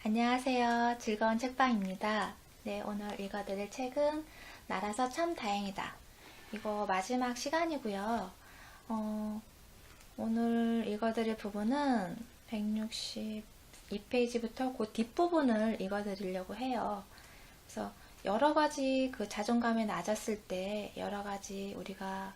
안녕하세요. 즐거운 책방입니다. 네, 오늘 읽어드릴 책은 날아서 참 다행이다. 이거 마지막 시간이고요. 오늘 읽어드릴 부분은 162페이지부터 그 뒷부분을 읽어드리려고 해요. 그래서 여러 가지 그 자존감이 낮았을 때 여러 가지 우리가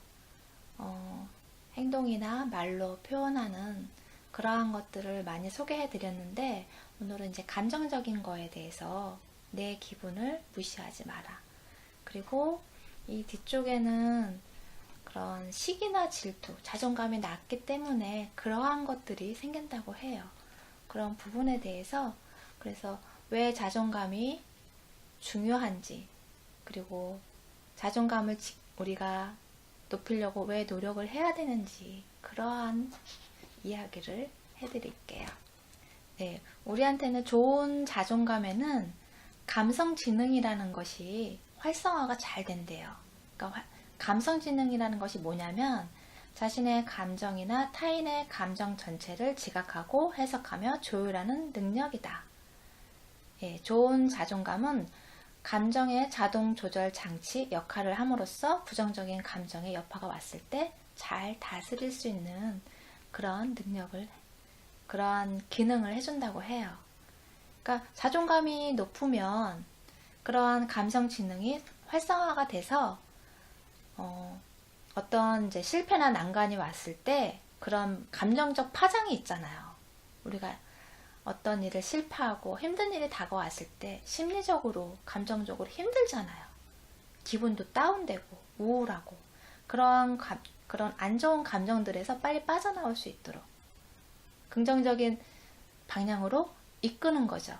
행동이나 말로 표현하는 그러한 것들을 많이 소개해 드렸는데, 오늘은 이제 감정적인 거에 대해서 내 기분을 무시하지 마라. 그리고 이 뒤쪽에는 그런 시기나 질투, 자존감이 낮기 때문에 그러한 것들이 생긴다고 해요. 그런 부분에 대해서, 그래서 왜 자존감이 중요한지, 그리고 자존감을 우리가 높이려고 왜 노력을 해야 되는지, 그러한 이야기를 해드릴게요. 네, 우리한테는 좋은 자존감에는 감성지능이라는 것이 활성화가 잘 된대요. 그러니까 감성지능이라는 것이 뭐냐면 자신의 감정이나 타인의 감정 전체를 지각하고 해석하며 조율하는 능력이다. 예, 좋은 자존감은 감정의 자동 조절 장치 역할을 함으로써 부정적인 감정의 여파가 왔을 때 잘 다스릴 수 있는 그런 능력을, 그러한 기능을 해준다고 해요. 그러니까 자존감이 높으면 그러한 감성 지능이 활성화가 돼서 어떤 이제 실패나 난관이 왔을 때 그런 감정적 파장이 있잖아요. 우리가 어떤 일을 실패하고 힘든 일이 다가왔을 때 심리적으로, 감정적으로 힘들잖아요. 기분도 다운되고 우울하고 그런 안 좋은 감정들에서 빨리 빠져나올 수 있도록 긍정적인 방향으로 이끄는 거죠.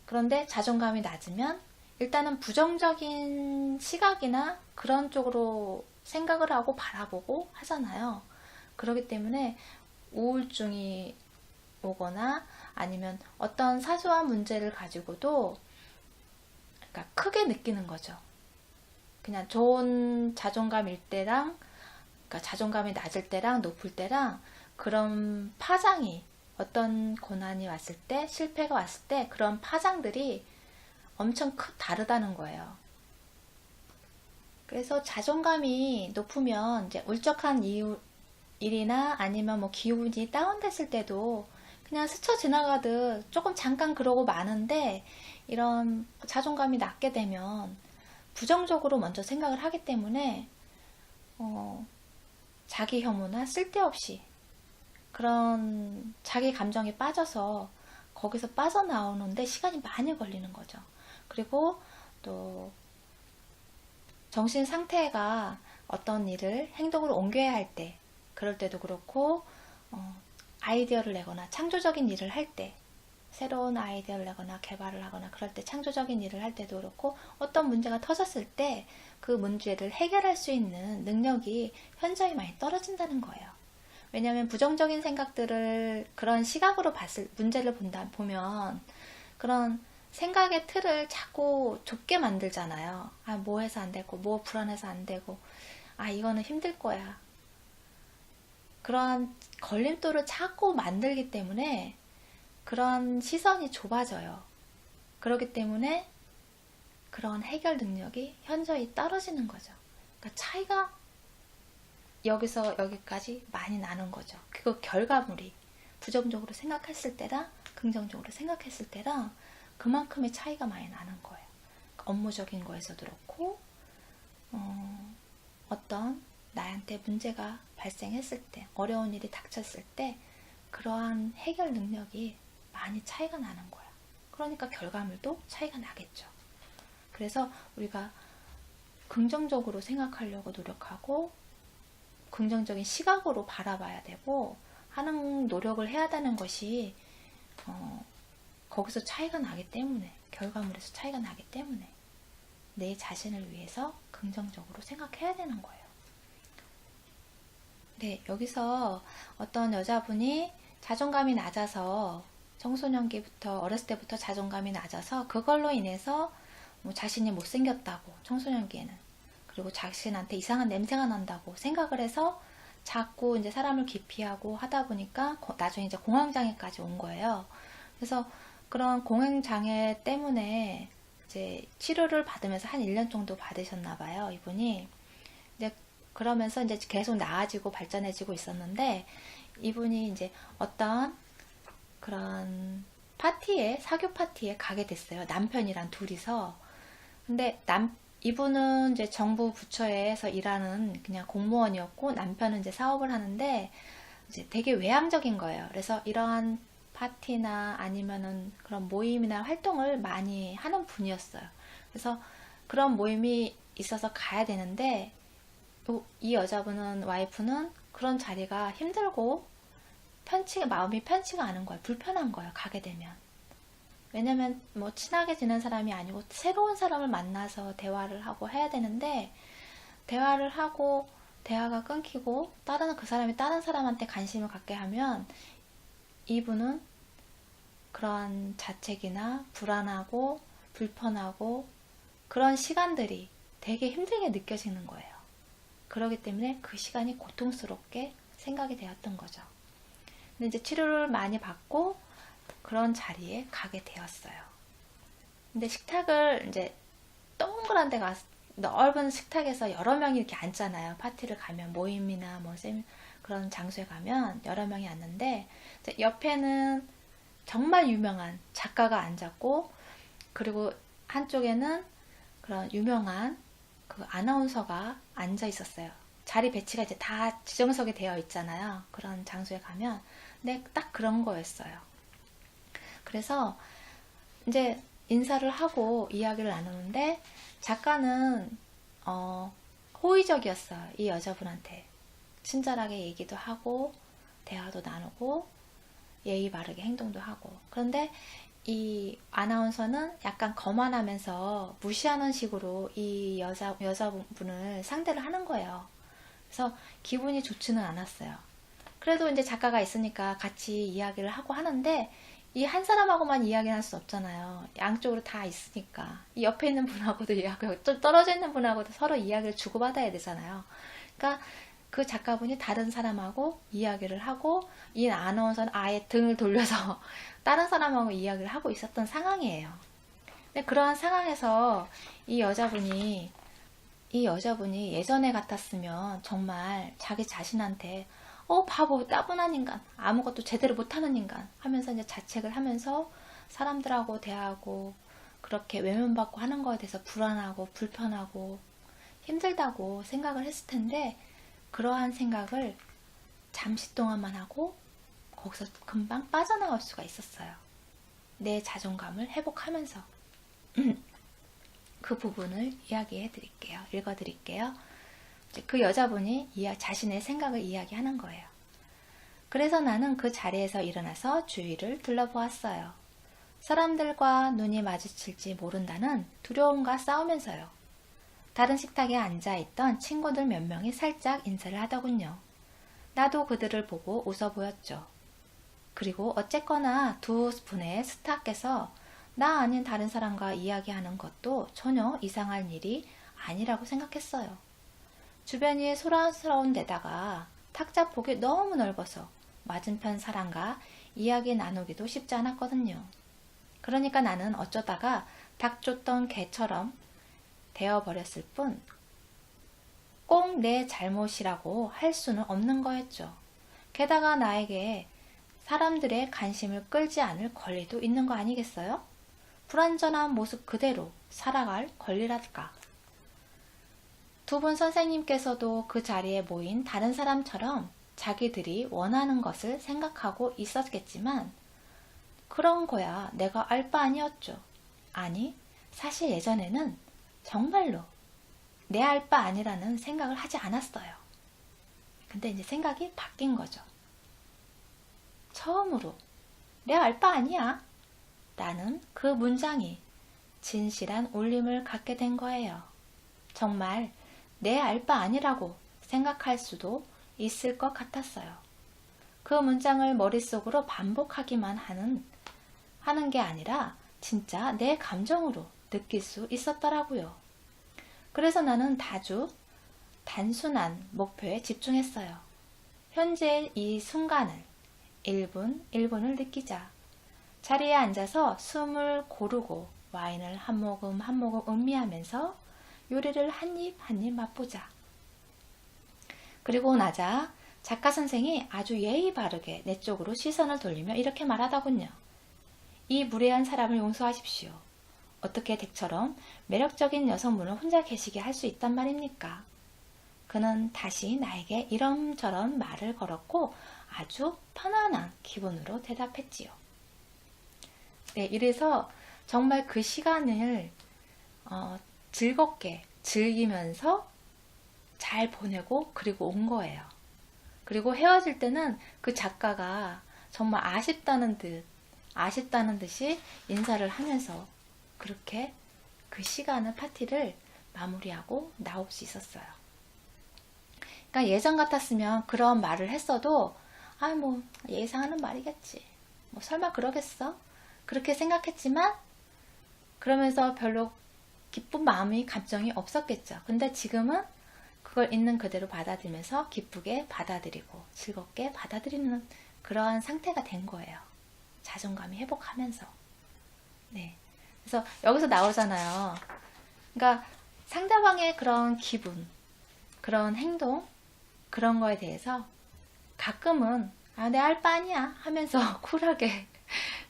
그런데 자존감이 낮으면 일단은 부정적인 시각이나 그런 쪽으로 생각을 하고 바라보고 하잖아요. 그렇기 때문에 우울증이 오거나 아니면 어떤 사소한 문제를 가지고도 그러니까 크게 느끼는 거죠. 그냥 좋은 자존감일 때랑, 그러니까 자존감이 낮을 때랑 높을 때랑 그런 파장이, 어떤 고난이 왔을 때, 실패가 왔을 때 그런 파장들이 엄청 다르다는 거예요. 그래서 자존감이 높으면 이제 울적한 일이나 아니면 뭐 기분이 다운됐을 때도 그냥 스쳐 지나가듯 조금 잠깐 그러고 마는데, 이런 자존감이 낮게 되면 부정적으로 먼저 생각을 하기 때문에 자기 혐오나 쓸데없이 그런 자기 감정에 빠져서 거기서 빠져나오는데 시간이 많이 걸리는 거죠. 그리고 또 정신 상태가 어떤 일을 행동으로 옮겨야 할 때, 그럴 때도 그렇고 아이디어를 내거나 창조적인 일을 할 때, 새로운 아이디어를 내거나 개발을 하거나 그럴 때, 창조적인 일을 할 때도 그렇고 어떤 문제가 터졌을 때 그 문제를 해결할 수 있는 능력이 현저히 많이 떨어진다는 거예요. 왜냐하면 부정적인 생각들을 그런 시각으로 문제를 보면 그런 생각의 틀을 자꾸 좁게 만들잖아요. 아, 뭐 해서 안 되고, 뭐 불안해서 안 되고, 아, 이거는 힘들 거야. 그런 걸림돌을 자꾸 만들기 때문에 그런 시선이 좁아져요. 그렇기 때문에 그런 해결 능력이 현저히 떨어지는 거죠. 그러니까 차이가 여기서 여기까지 많이 나는 거죠. 그 결과물이 부정적으로 생각했을 때랑 긍정적으로 생각했을 때랑 그만큼의 차이가 많이 나는 거예요. 업무적인 거에서도 그렇고 어떤 나한테 문제가 발생했을 때, 어려운 일이 닥쳤을 때 그러한 해결 능력이 많이 차이가 나는 거예요. 그러니까 결과물도 차이가 나겠죠. 그래서 우리가 긍정적으로 생각하려고 노력하고 긍정적인 시각으로 바라봐야 되고 하는 노력을 해야 되는 것이 거기서 차이가 나기 때문에, 결과물에서 차이가 나기 때문에 내 자신을 위해서 긍정적으로 생각해야 되는 거예요. 네, 여기서 어떤 여자분이 자존감이 낮아서, 청소년기부터, 어렸을 때부터 자존감이 낮아서 그걸로 인해서 뭐 자신이 못생겼다고, 청소년기에는, 그리고 자신한테 이상한 냄새가 난다고 생각을 해서 자꾸 이제 사람을 기피하고 하다 보니까 나중에 이제 공황장애까지 온 거예요. 그래서 그런 공황장애 때문에 이제 치료를 받으면서 한 1년 정도 받으셨나 봐요, 이분이. 이제 그러면서 이제 계속 나아지고 발전해지고 있었는데, 이분이 이제 어떤 그런 파티에, 사교 파티에 가게 됐어요. 남편이랑 둘이서. 근데 이분은 이제 정부 부처에서 일하는 그냥 공무원이었고, 남편은 이제 사업을 하는데, 이제 되게 외향적인 거예요. 그래서 이러한 파티나 아니면은 그런 모임이나 활동을 많이 하는 분이었어요. 그래서 그런 모임이 있어서 가야 되는데, 또 이 여자분은, 와이프는 그런 자리가 힘들고 마음이 편치가 않은 거예요. 불편한 거예요. 가게 되면. 왜냐면 뭐 친하게 지낸 사람이 아니고 새로운 사람을 만나서 대화를 하고 해야 되는데, 대화를 하고 대화가 끊기고 그 사람이 다른 사람한테 관심을 갖게 하면 이분은 그런 자책이나 불안하고 불편하고 그런 시간들이 되게 힘들게 느껴지는 거예요. 그렇기 때문에 그 시간이 고통스럽게 생각이 되었던 거죠. 근데 이제 치료를 많이 받고 그런 자리에 가게 되었어요. 근데 식탁을 이제 동그란 데 가서, 넓은 식탁에서 여러 명이 이렇게 앉잖아요. 파티를 가면, 모임이나 뭐 그런 장소에 가면 여러 명이 앉는데, 옆에는 정말 유명한 작가가 앉았고, 그리고 한쪽에는 그런 유명한 그 아나운서가 앉아 있었어요. 자리 배치가 이제 다 지정석이 되어 있잖아요. 그런 장소에 가면. 근데 딱 그런 거였어요. 그래서 이제 인사를 하고 이야기를 나누는데, 작가는 호의적이었어요. 이 여자분한테 친절하게 얘기도 하고 대화도 나누고 예의 바르게 행동도 하고. 그런데 이 아나운서는 약간 거만하면서 무시하는 식으로 이 여자분을 상대를 하는 거예요. 그래서 기분이 좋지는 않았어요. 그래도 이제 작가가 있으니까 같이 이야기를 하고 하는데, 이 한 사람하고만 이야기를 할 수 없잖아요. 양쪽으로 다 있으니까. 이 옆에 있는 분하고도 이야기하고, 좀 떨어져 있는 분하고도 서로 이야기를 주고받아야 되잖아요. 그러니까 그 작가분이 다른 사람하고 이야기를 하고, 이 아나운서는 아예 등을 돌려서 다른 사람하고 이야기를 하고 있었던 상황이에요. 근데 그러한 상황에서 이 여자분이 예전에 같았으면 정말 자기 자신한테 바보, 따분한 인간, 아무것도 제대로 못하는 인간 하면서 이제 자책을 하면서 사람들하고 대하고 그렇게 외면받고 하는 거에 대해서 불안하고 불편하고 힘들다고 생각을 했을 텐데, 그러한 생각을 잠시 동안만 하고 거기서 금방 빠져나올 수가 있었어요. 내 자존감을 회복하면서. 그 부분을 이야기해 드릴게요. 읽어 드릴게요. 그 여자분이 자신의 생각을 이야기하는 거예요. 그래서 나는 그 자리에서 일어나서 주위를 둘러보았어요. 사람들과 눈이 마주칠지 모른다는 두려움과 싸우면서요. 다른 식탁에 앉아있던 친구들 몇 명이 살짝 인사를 하더군요. 나도 그들을 보고 웃어 보였죠. 그리고 어쨌거나 두 분의 스타께서 나 아닌 다른 사람과 이야기하는 것도 전혀 이상한 일이 아니라고 생각했어요. 주변이 소란스러운 데다가 탁자폭이 너무 넓어서 맞은편 사람과 이야기 나누기도 쉽지 않았거든요. 그러니까 나는 어쩌다가 닭 쫓던 개처럼 되어버렸을 뿐 꼭 내 잘못이라고 할 수는 없는 거였죠. 게다가 나에게 사람들의 관심을 끌지 않을 권리도 있는 거 아니겠어요? 불완전한 모습 그대로 살아갈 권리랄까. 두 분 선생님께서도 그 자리에 모인 다른 사람처럼 자기들이 원하는 것을 생각하고 있었겠지만, 그런 거야 내가 알 바 아니었죠. 아니, 사실 예전에는 정말로 내 알 바 아니라는 생각을 하지 않았어요. 근데 이제 생각이 바뀐 거죠. 처음으로 내 알 바 아니야 라는 그 문장이 진실한 울림을 갖게 된 거예요. 정말 내 알 바 아니라고 생각할 수도 있을 것 같았어요. 그 문장을 머릿속으로 반복하기만 하는 게 아니라 진짜 내 감정으로 느낄 수 있었더라고요. 그래서 나는 아주 단순한 목표에 집중했어요. 현재 이 순간을 1분 1분을 느끼자. 자리에 앉아서 숨을 고르고 와인을 한 모금 한 모금 음미하면서 요리를 한 입 한 입 맛보자. 그리고 나자 작가 선생이 아주 예의 바르게 내 쪽으로 시선을 돌리며 이렇게 말하더군요. 이 무례한 사람을 용서하십시오. 어떻게 댁처럼 매력적인 여성분을 혼자 계시게 할 수 있단 말입니까? 그는 다시 나에게 이런저런 말을 걸었고 아주 편안한 기분으로 대답했지요. 네, 이래서 정말 그 시간을 즐겁게 즐기면서 잘 보내고 그리고 온 거예요. 그리고 헤어질 때는 그 작가가 정말 아쉽다는 듯이 인사를 하면서 그렇게 그 시간을 파티를 마무리하고 나올 수 있었어요. 그러니까 예전 같았으면 그런 말을 했어도 뭐 예상하는 말이겠지. 뭐 설마 그러겠어? 그렇게 생각했지만 그러면서 별로 기쁜 마음이 감정이 없었겠죠. 근데 지금은 그걸 있는 그대로 받아들이면서 기쁘게 받아들이고 즐겁게 받아들이는 그러한 상태가 된 거예요. 자존감이 회복하면서. 네. 그래서 여기서 나오잖아요. 그러니까 상대방의 그런 기분, 그런 행동, 그런 거에 대해서 가끔은 내 알 바 아니야 하면서 쿨하게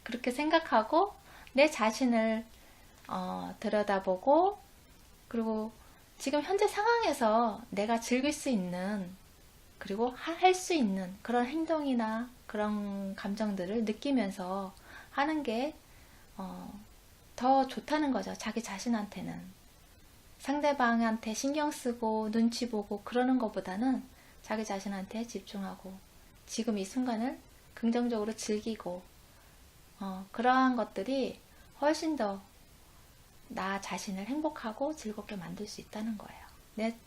그렇게 생각하고 내 자신을 들여다보고 그리고 지금 현재 상황에서 내가 즐길 수 있는 그리고 할 수 있는 그런 행동이나 그런 감정들을 느끼면서 하는 게 더 좋다는 거죠. 자기 자신한테는. 상대방한테 신경 쓰고 눈치 보고 그러는 것보다는 자기 자신한테 집중하고 지금 이 순간을 긍정적으로 즐기고 그러한 것들이 훨씬 더 나 자신을 행복하고 즐겁게 만들 수 있다는 거예요.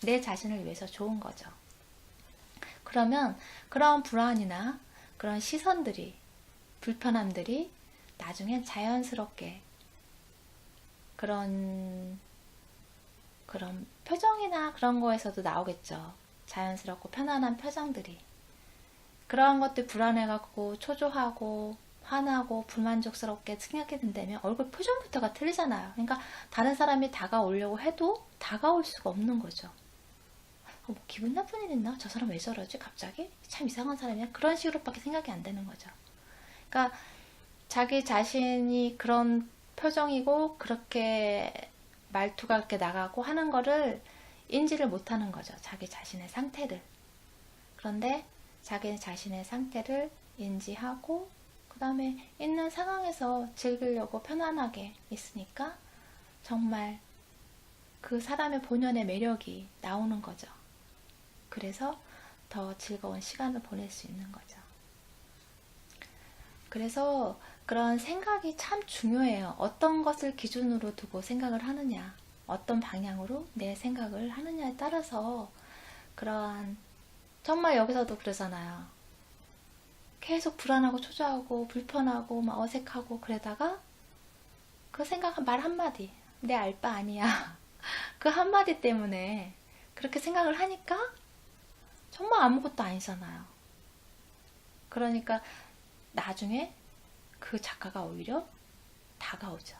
내 자신을 위해서 좋은 거죠. 그러면 그런 불안이나 그런 시선들이 불편함들이 나중엔 자연스럽게 그런 표정이나 그런 거에서도 나오겠죠. 자연스럽고 편안한 표정들이. 그러한 것들 불안해갖고 초조하고 화나고 불만족스럽게 생각이 든다면 얼굴 표정부터가 틀리잖아요. 그러니까 다른 사람이 다가오려고 해도 다가올 수가 없는 거죠. 뭐 기분 나쁜 일 있나? 저 사람 왜 저러지? 갑자기? 참 이상한 사람이야? 그런 식으로밖에 생각이 안 되는 거죠. 그러니까 자기 자신이 그런 표정이고 그렇게 말투가 이렇게 나가고 하는 거를 인지를 못하는 거죠. 자기 자신의 상태를. 그런데 자기 자신의 상태를 인지하고 그 다음에 있는 상황에서 즐기려고 편안하게 있으니까 정말 그 사람의 본연의 매력이 나오는 거죠. 그래서 더 즐거운 시간을 보낼 수 있는 거죠. 그래서 그런 생각이 참 중요해요. 어떤 것을 기준으로 두고 생각을 하느냐, 어떤 방향으로 내 생각을 하느냐에 따라서 그러한 정말 여기서도 그러잖아요. 계속 불안하고 초조하고 불편하고 막 어색하고 그러다가 그 생각 말 한마디 내 알 바 아니야 그 한마디 때문에 그렇게 생각을 하니까 정말 아무것도 아니잖아요. 그러니까 나중에 그 작가가 오히려 다가오죠.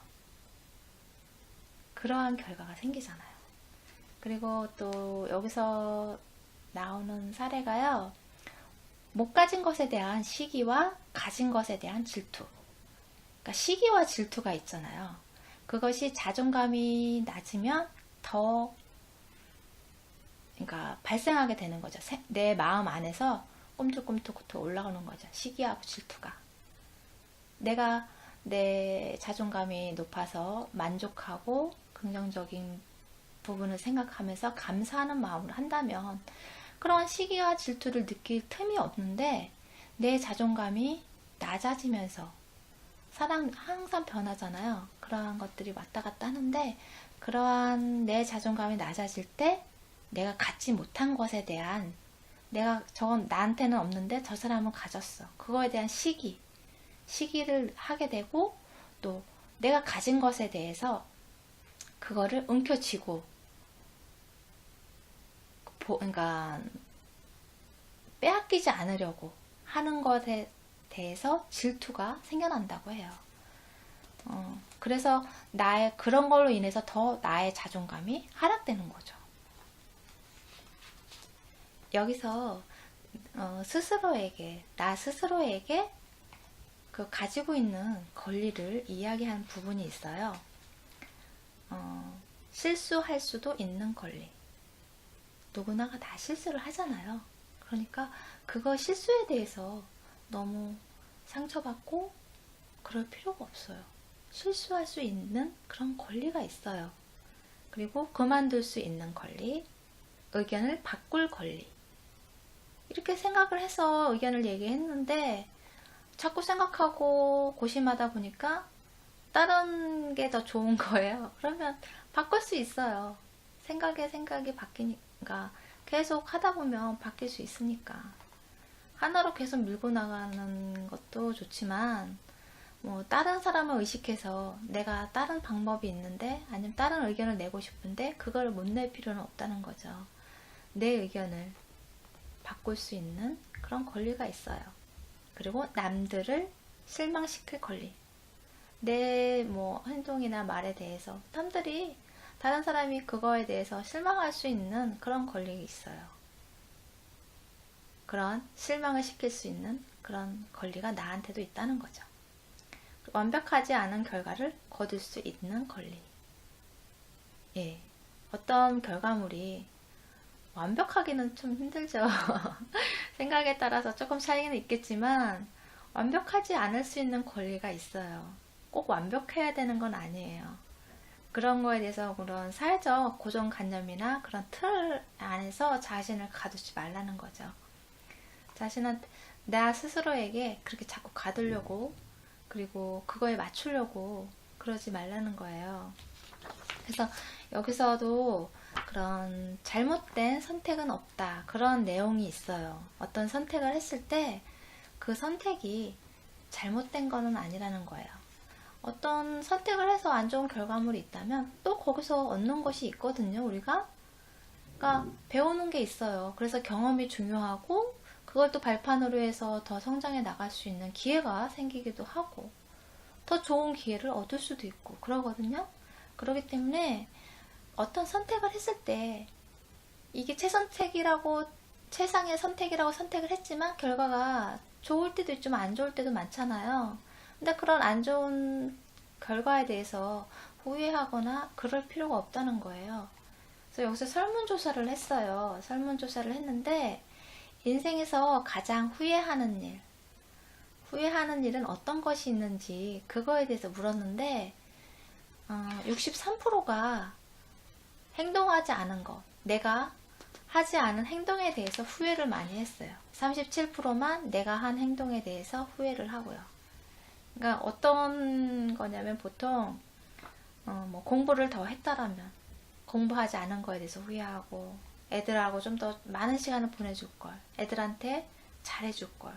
그러한 결과가 생기잖아요. 그리고 또 여기서 나오는 사례가요. 못 가진 것에 대한 시기와 가진 것에 대한 질투. 그러니까 시기와 질투가 있잖아요. 그것이 자존감이 낮으면 더 그러니까 발생하게 되는 거죠. 내 마음 안에서 꿈틀꿈틀 올라오는 거죠. 시기하고 질투가. 내가 내 자존감이 높아서 만족하고 긍정적인 부분을 생각하면서 감사하는 마음으로 한다면 그런 시기와 질투를 느낄 틈이 없는데 내 자존감이 낮아지면서 사람 항상 변하잖아요. 그러한 것들이 왔다 갔다 하는데 그러한 내 자존감이 낮아질 때 내가 갖지 못한 것에 대한 저건 나한테는 없는데 저 사람은 가졌어. 그거에 대한 시기를 하게 되고 또 내가 가진 것에 대해서 그거를 움켜쥐고 그러니까 빼앗기지 않으려고 하는 것에 대해서 질투가 생겨난다고 해요. 그래서 나의 그런 걸로 인해서 더 나의 자존감이 하락되는 거죠. 여기서 나 스스로에게 그 가지고 있는 권리를 이야기하는 부분이 있어요. 실수할 수도 있는 권리. 누구나가 다 실수를 하잖아요. 그러니까 그거 실수에 대해서 너무 상처받고 그럴 필요가 없어요. 실수할 수 있는 그런 권리가 있어요. 그리고 그만둘 수 있는 권리, 의견을 바꿀 권리. 이렇게 생각을 해서 의견을 얘기했는데 자꾸 생각하고 고심하다 보니까 다른 게 더 좋은 거예요. 그러면 바꿀 수 있어요. 생각이 바뀌니까 계속 하다 보면 바뀔 수 있으니까. 하나로 계속 밀고 나가는 것도 좋지만 뭐 다른 사람을 의식해서 내가 다른 방법이 있는데 아니면 다른 의견을 내고 싶은데 그걸 못 낼 필요는 없다는 거죠. 내 의견을 바꿀 수 있는 그런 권리가 있어요. 그리고 남들을 실망시킬 권리. 내 뭐 행동이나 말에 대해서 다른 사람이 그거에 대해서 실망할 수 있는 그런 권리가 있어요. 그런 실망을 시킬 수 있는 그런 권리가 나한테도 있다는 거죠. 완벽하지 않은 결과를 거둘 수 있는 권리. 예. 어떤 결과물이 완벽하기는 좀 힘들죠. 생각에 따라서 조금 차이는 있겠지만 완벽하지 않을 수 있는 권리가 있어요. 꼭 완벽해야 되는 건 아니에요. 그런 거에 대해서 그런 사회적 고정관념이나 그런 틀 안에서 자신을 가두지 말라는 거죠. 나 스스로에게 그렇게 자꾸 가두려고 그리고 그거에 맞추려고 그러지 말라는 거예요. 그래서 여기서도 그런 잘못된 선택은 없다. 그런 내용이 있어요. 어떤 선택을 했을 때 그 선택이 잘못된 거는 아니라는 거예요. 어떤 선택을 해서 안 좋은 결과물이 있다면 또 거기서 얻는 것이 있거든요, 우리가. 그러니까 배우는 게 있어요. 그래서 경험이 중요하고 그걸 또 발판으로 해서 더 성장해 나갈 수 있는 기회가 생기기도 하고 더 좋은 기회를 얻을 수도 있고 그러거든요. 그렇기 때문에 어떤 선택을 했을 때 이게 최상의 선택이라고 선택을 했지만 결과가 좋을 때도 있지만 안 좋을 때도 많잖아요. 근데 그런 안 좋은 결과에 대해서 후회하거나 그럴 필요가 없다는 거예요. 그래서 여기서 설문조사를 했어요. 설문조사를 했는데 인생에서 가장 후회하는 일은 어떤 것이 있는지 그거에 대해서 물었는데 63%가 행동하지 않은 것, 내가 하지 않은 행동에 대해서 후회를 많이 했어요. 37%만 내가 한 행동에 대해서 후회를 하고요. 그러니까 어떤 거냐면 보통 뭐 공부를 더 했다라면 공부하지 않은 거에 대해서 후회하고 애들하고 좀 더 많은 시간을 보내줄 걸, 애들한테 잘해줄 걸,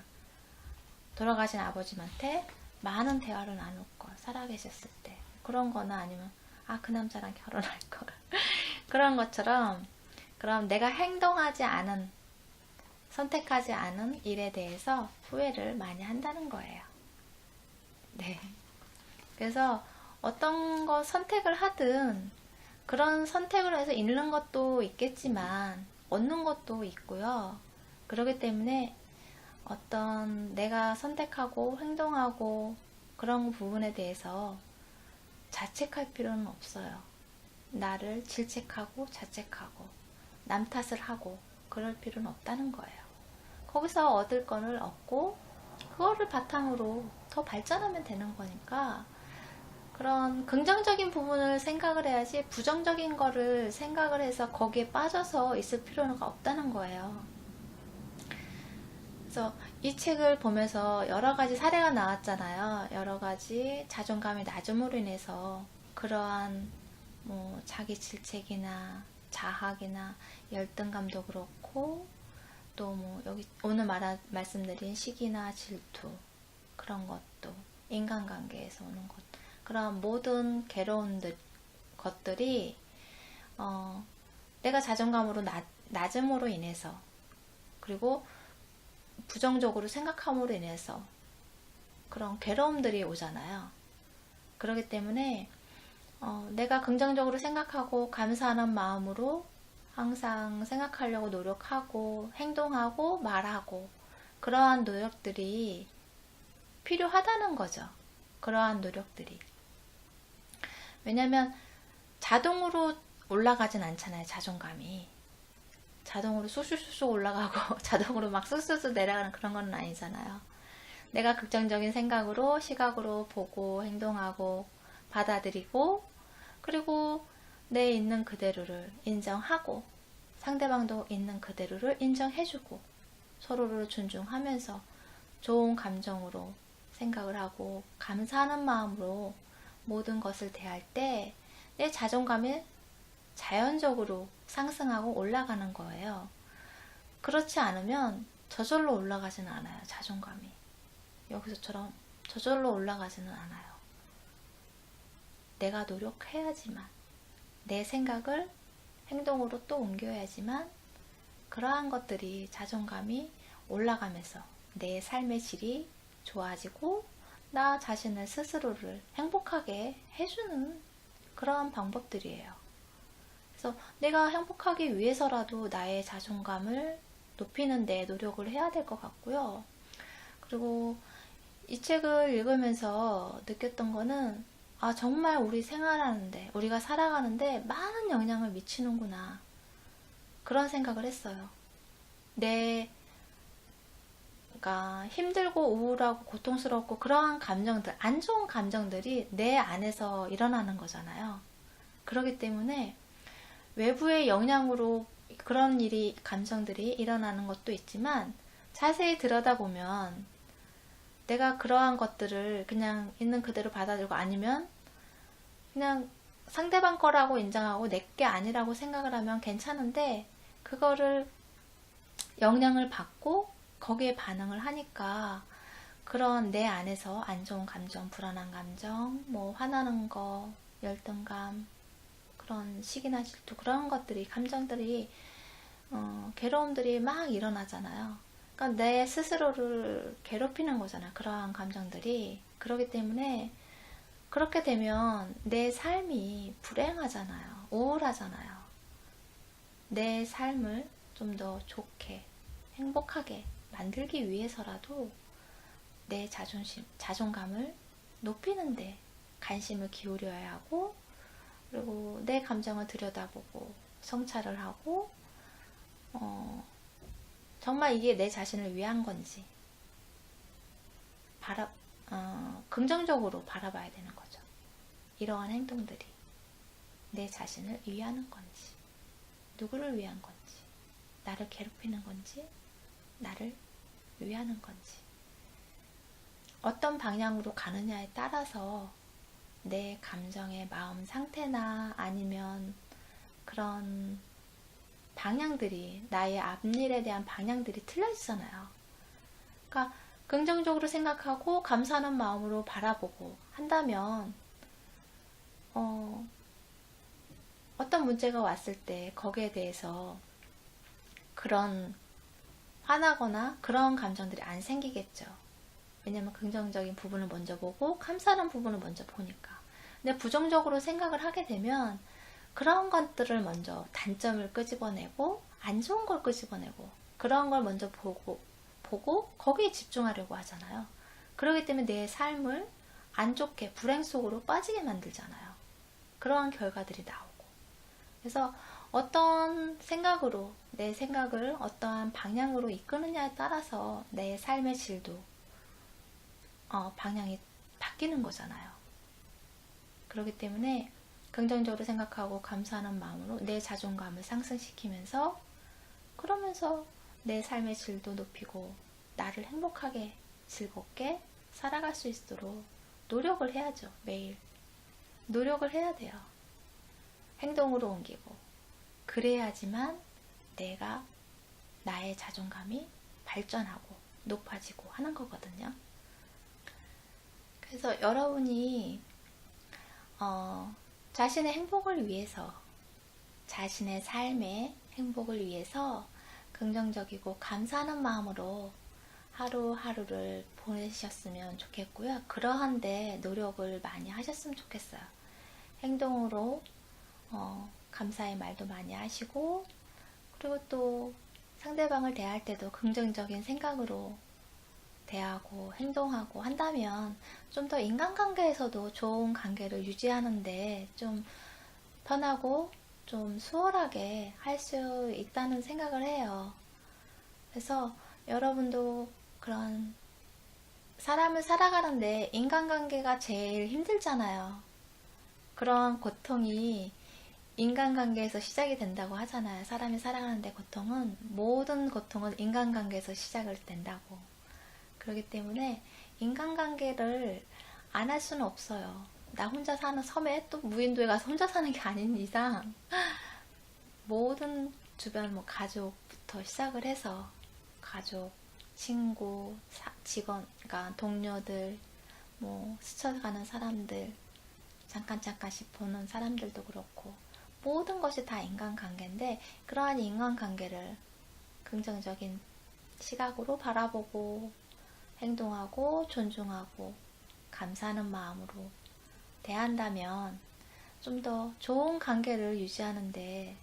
돌아가신 아버님한테 많은 대화를 나눌 걸, 살아계셨을 때 그런 거나 아니면 그 남자랑 결혼할 걸 그런 것처럼 그럼 내가 선택하지 않은 일에 대해서 후회를 많이 한다는 거예요. 네. 그래서 어떤 거 선택을 하든 그런 선택을 해서 잃는 것도 있겠지만 얻는 것도 있고요. 그렇기 때문에 어떤 내가 선택하고 행동하고 그런 부분에 대해서 자책할 필요는 없어요. 나를 질책하고 자책하고 남 탓을 하고 그럴 필요는 없다는 거예요. 거기서 얻을 거를 얻고 그거를 바탕으로 더 발전하면 되는 거니까 그런 긍정적인 부분을 생각을 해야지 부정적인 거를 생각을 해서 거기에 빠져서 있을 필요는 없다는 거예요. 그래서 이 책을 보면서 여러 가지 사례가 나왔잖아요. 여러 가지 자존감의 낮음으로 인해서 그러한 뭐 자기 질책이나 자학이나 열등감도 그렇고 또 뭐 여기 오늘 말씀드린 시기나 질투 그런 것도 인간관계에서 오는 것 그런 모든 괴로운 것들이 내가 자존감으로 낮음으로 인해서 그리고 부정적으로 생각함으로 인해서 그런 괴로움들이 오잖아요. 그렇기 때문에 내가 긍정적으로 생각하고 감사하는 마음으로 항상 생각하려고 노력하고 행동하고 말하고 그러한 노력들이 필요하다는 거죠. 그러한 노력들이. 왜냐면 자동으로 올라가진 않잖아요. 자존감이. 자동으로 쑥쑥쑥 올라가고 자동으로 막 쑥쑥쑥 내려가는 그런 건 아니잖아요. 내가 긍정적인 생각으로 시각으로 보고 행동하고 받아들이고 그리고 내 있는 그대로를 인정하고 상대방도 있는 그대로를 인정해주고 서로를 존중하면서 좋은 감정으로 생각을 하고 감사하는 마음으로 모든 것을 대할 때 내 자존감이 자연적으로 상승하고 올라가는 거예요. 그렇지 않으면 저절로 올라가지는 않아요. 자존감이. 여기서처럼 저절로 올라가지는 않아요. 내가 노력해야지만 내 생각을 행동으로 또 옮겨야지만 그러한 것들이 자존감이 올라가면서 내 삶의 질이 좋아지고 나 자신을 스스로를 행복하게 해주는 그러한 방법들이에요. 그래서 내가 행복하기 위해서라도 나의 자존감을 높이는 데 노력을 해야 될 것 같고요. 그리고 이 책을 읽으면서 느꼈던 거는 정말 우리 생활하는데 우리가 살아가는데 많은 영향을 미치는구나 그런 생각을 했어요. 그러니까 힘들고 우울하고 고통스럽고 그러한 감정들, 안 좋은 감정들이 내 안에서 일어나는 거잖아요. 그렇기 때문에 외부의 영향으로 그런 감정들이 일어나는 것도 있지만 자세히 들여다보면 내가 그러한 것들을 그냥 있는 그대로 받아들이고 아니면 그냥 상대방 거라고 인정하고 내 게 아니라고 생각을 하면 괜찮은데 그거를 영향을 받고 거기에 반응을 하니까 그런 내 안에서 안 좋은 감정, 불안한 감정, 뭐 화나는 거, 열등감, 그런 시기나 질투 그런 것들이 감정들이 괴로움들이 막 일어나잖아요. 그러니까 내 스스로를 괴롭히는 거잖아요. 그러한 감정들이. 그렇기 때문에 그렇게 되면 내 삶이 불행하잖아요. 우울하잖아요. 내 삶을 좀 더 좋게 행복하게 만들기 위해서라도 내 자존감을 높이는데 관심을 기울여야 하고 그리고 내 감정을 들여다보고 성찰을 하고 정말 이게 내 자신을 위한 건지 긍정적으로 바라봐야 되는 거죠. 이러한 행동들이 내 자신을 위하는 건지 누구를 위한 건지 나를 괴롭히는 건지 나를 위하는 건지 어떤 방향으로 가느냐에 따라서 내 감정의 마음 상태나 아니면 그런 방향들이 나의 앞일에 대한 방향들이 틀려 있잖아요. 그러니까 긍정적으로 생각하고 감사하는 마음으로 바라보고 한다면 어떤 문제가 왔을 때 거기에 대해서 그런 화나거나 그런 감정들이 안 생기겠죠. 왜냐면 긍정적인 부분을 먼저 보고 감사하는 부분을 먼저 보니까. 근데 부정적으로 생각을 하게 되면 그런 것들을 먼저 단점을 끄집어내고 안 좋은 걸 끄집어내고 그런 걸 먼저 보고 거기에 집중하려고 하잖아요. 그렇기 때문에 내 삶을 안 좋게 불행 속으로 빠지게 만들잖아요. 그러한 결과들이 나오고. 그래서 어떤 생각으로 내 생각을 어떠한 방향으로 이끄느냐에 따라서 내 삶의 질도 방향이 바뀌는 거잖아요. 그렇기 때문에 긍정적으로 생각하고 감사하는 마음으로 내 자존감을 상승시키면서 그러면서 내 삶의 질도 높이고 나를 행복하게 즐겁게 살아갈 수 있도록 노력을 해야죠. 매일 노력을 해야 돼요. 행동으로 옮기고 그래야지만 내가 나의 자존감이 발전하고 높아지고 하는 거거든요. 그래서 여러분이 자신의 행복을 위해서 자신의 삶의 행복을 위해서 긍정적이고 감사하는 마음으로 하루하루를 보내셨으면 좋겠고요. 그러한데 노력을 많이 하셨으면 좋겠어요. 행동으로 감사의 말도 많이 하시고, 그리고 또 상대방을 대할 때도 긍정적인 생각으로 대하고 행동하고 한다면 좀 더 인간관계에서도 좋은 관계를 유지하는데 좀 편하고 좀 수월하게 할 수 있다는 생각을 해요. 그래서 여러분도 그런 사람을 살아가는데 인간관계가 제일 힘들잖아요. 그런 고통이 인간관계에서 시작이 된다고 하잖아요. 사람이 살아가는데 모든 고통은 인간관계에서 시작을 된다고. 그렇기 때문에 인간관계를 안 할 수는 없어요. 나 혼자 사는 섬에 또 무인도에 가서 혼자 사는 게 아닌 이상 모든 주변 가족부터 시작을 해서 가족, 친구, 직원, 그러니까 동료들, 스쳐가는 사람들, 잠깐씩 보는 사람들도 그렇고 모든 것이 다 인간관계인데 그러한 인간관계를 긍정적인 시각으로 바라보고 행동하고 존중하고 감사하는 마음으로 대한다면 좀 더 좋은 관계를 유지하는데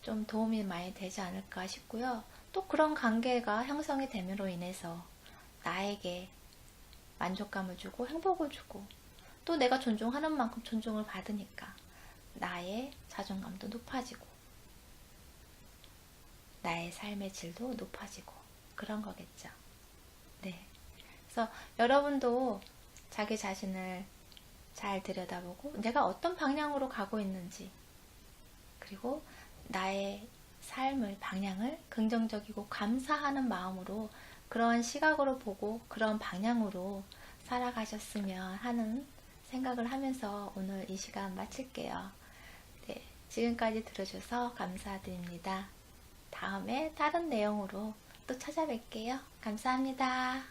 좀 도움이 많이 되지 않을까 싶고요. 또 그런 관계가 형성이 됨으로 인해서 나에게 만족감을 주고 행복을 주고 또 내가 존중하는 만큼 존중을 받으니까 나의 자존감도 높아지고 나의 삶의 질도 높아지고 그런 거겠죠. 네. 그래서 여러분도 자기 자신을 잘 들여다보고 내가 어떤 방향으로 가고 있는지 그리고 나의 삶을 방향을 긍정적이고 감사하는 마음으로 그런 시각으로 보고 그런 방향으로 살아가셨으면 하는 생각을 하면서 오늘 이 시간 마칠게요. 네, 지금까지 들어줘서 감사드립니다. 다음에 다른 내용으로 또 찾아뵐게요. 감사합니다.